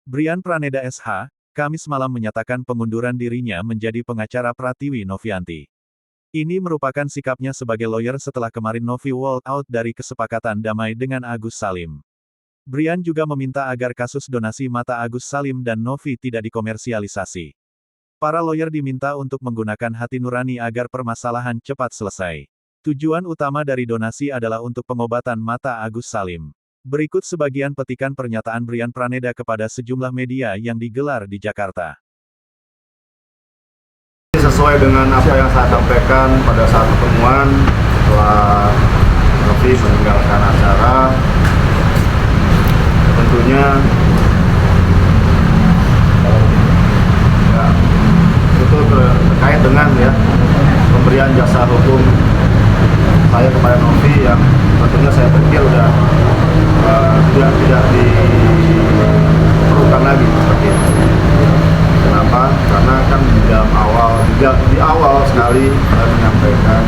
Brian Praneda SH, Kamis malam menyatakan pengunduran dirinya menjadi pengacara Pratiwi Novianti. Ini merupakan sikapnya sebagai lawyer setelah kemarin Novi walk out dari kesepakatan damai dengan Agus Salim. Brian juga meminta agar kasus donasi mata Agus Salim dan Novi tidak dikomersialisasi. Para lawyer diminta untuk menggunakan hati nurani agar permasalahan cepat selesai. Tujuan utama dari donasi adalah untuk pengobatan mata Agus Salim. Berikut sebagian petikan pernyataan Brian Praneda kepada sejumlah media yang digelar di Jakarta. Sesuai dengan apa yang saya sampaikan pada saat pertemuan setelah Novi meninggalkan acara, tentunya itu terkait dengan pemberian jasa hukum saya kepada Novi yang tentunya saya pikir udah tidak diperlukan lagi seperti itu. Kenapa? Karena kan di awal sekali saya menyampaikan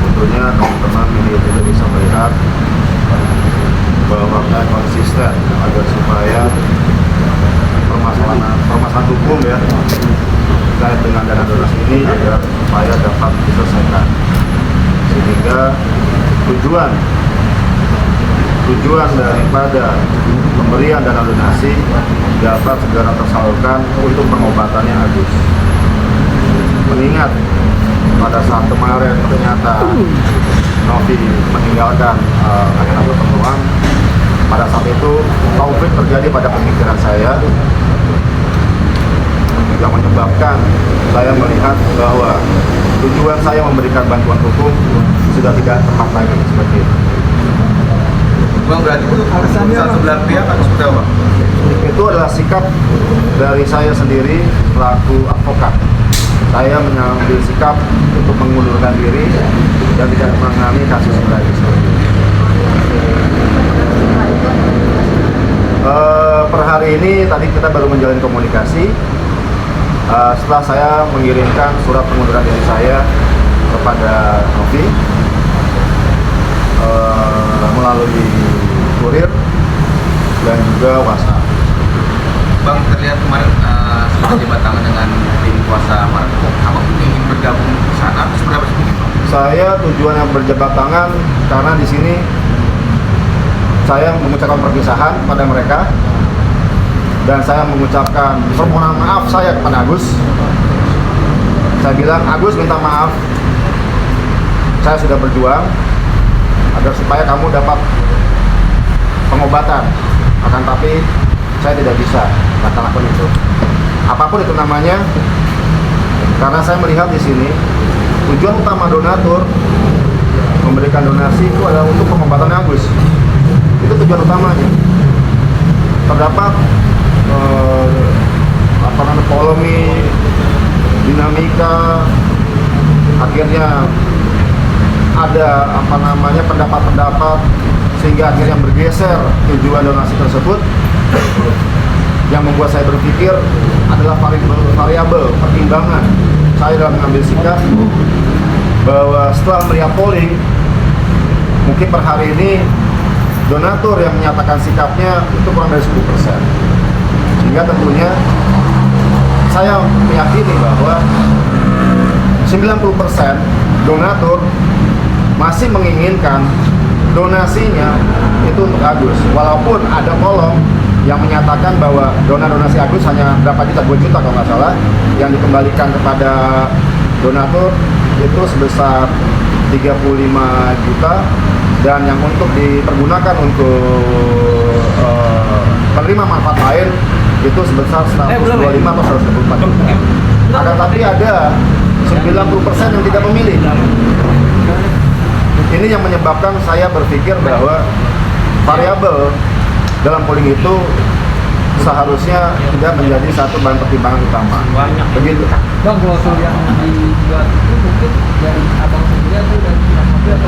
tentunya teman-teman media juga bisa melihat bahwa saya konsisten agar supaya permasalahan hukum terkait dengan dana donasi ini agar supaya dapat diselesaikan, sehingga tujuan daripada pemberian dana donasi dapat segera tersalurkan untuk pengobatannya Agus. Mengingat pada saat kemarin ternyata Novi meninggalkan agenda pertemuan, pada saat itu konflik terjadi pada pemikiran saya yang menyebabkan saya melihat bahwa tujuan saya memberikan bantuan hukum sudah tidak tepat lagi seperti itu. Bang, berarti itu keputusan sebelah pihak atau seperti apa? Itu adalah sikap dari saya sendiri selaku advokat. Saya mengambil sikap untuk mengundurkan diri dan tidak menangani kasus ini lagi. Per hari ini tadi kita baru menjalin komunikasi. Setelah saya mengirimkan surat pengunduran diri saya kepada Novi melalui kurir dan juga WhatsApp. Bang, terlihat kemarin sudah jabat tangan dengan tim kuasa Marco. Abang ingin bergabung di sana atau seberapa sedikit, Bang? Saya tujuan yang berjabat tangan karena di sini saya mengucapkan perpisahan pada mereka dan saya mengucapkan permohonan maaf saya kepada Agus. Saya bilang, Agus minta maaf, saya sudah berjuang agar supaya kamu dapat pengobatan, akan tapi saya tidak bisa lakukan itu. Apapun itu namanya, karena saya melihat di sini tujuan utama donatur memberikan donasi itu adalah untuk pengobatan Agus. Itu tujuan utamanya. Terdapat polemik, dinamika, akhirnya ada pendapat-pendapat sehingga akhirnya bergeser tujuan donasi tersebut, yang membuat saya berpikir adalah variabel pertimbangan saya dalam mengambil sikap bahwa setelah melihat polling, mungkin per hari ini donatur yang menyatakan sikapnya itu kurang dari 10%, sehingga tentunya saya meyakini bahwa 90% donatur masih menginginkan donasinya itu untuk Agus, walaupun ada kolom yang menyatakan bahwa donasi Agus hanya berapa juta, 2 juta kalau nggak salah, yang dikembalikan kepada donatur itu sebesar 35 juta, dan yang untuk dipergunakan untuk penerima manfaat lain itu sebesar 125 atau 124 juta. Akan tapi ada 90% yang tidak memilih. Ini yang menyebabkan saya berpikir bahwa variabel dalam polling itu seharusnya tidak menjadi satu bahan pertimbangan utama. Begitu. Bang, klausul yang dibuat itu mungkin dari abang sendiri atau dari pihak Novi atau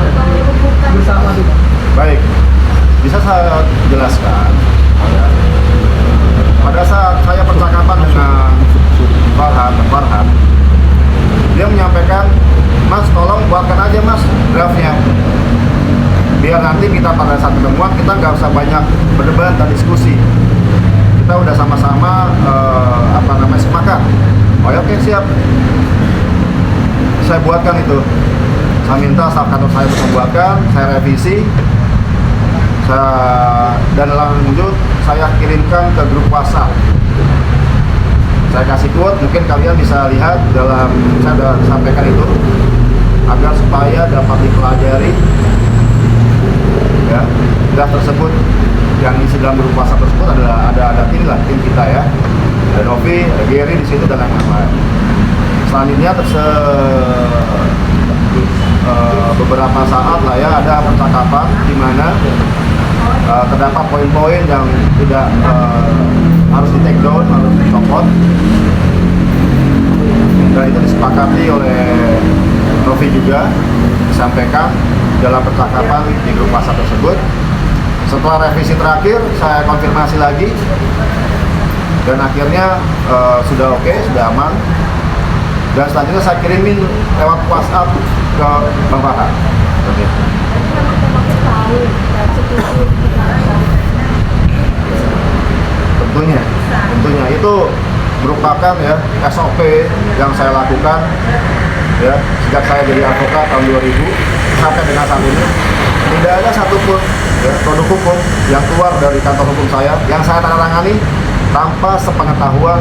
bersama tuh, Bang? Baik, bisa saya jelaskan. Pada saat saya percakapan dengan Farhan, dia menyampaikan, Mas tolong buatkan aja Mas draftnya, biar nanti kita pada saat pertemuan kita nggak usah banyak berdebat dan diskusi. Kita udah sama-sama sepakat. Oh ya, oke, siap. Saya buatkan itu. Saya minta staf kantor saya untuk membuatkan, saya revisi, dan lanjut saya kirimkan ke grup WhatsApp. Saya kasih quote, mungkin kalian bisa lihat dalam, saya sudah sampaikan itu, agar supaya dapat dipelajari ya, draft tersebut. Yang isi dalam grup WhatsApp tersebut ada tim kita ya, ada Novi, ada Gary di situ dan lain-lain. Selanjutnya beberapa saat lah ya, ada percakapan di mana terdapat poin-poin yang tidak harus di take down, harus dicopot, dan itu disepakati oleh Novi juga, disampaikan dalam percakapan di grup WhatsApp tersebut. Setelah revisi terakhir, saya konfirmasi lagi, dan akhirnya sudah oke, sudah aman. Dan selanjutnya saya kirimin lewat WhatsApp ke Bang Farhan. Tentunya itu merupakan ya SOP yang saya lakukan ya sejak saya jadi advokat tahun 2000 sampai dengan saat ini. Tidak ada satupun ya, produk hukum yang keluar dari kantor hukum saya yang saya tandatangani tanpa sepengetahuan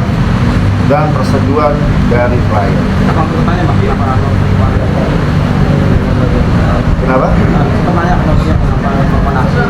dan persetujuan dari klien. Abang bertanya Bang, Kenapa? Pertanyaan kenapa Bapak Nasir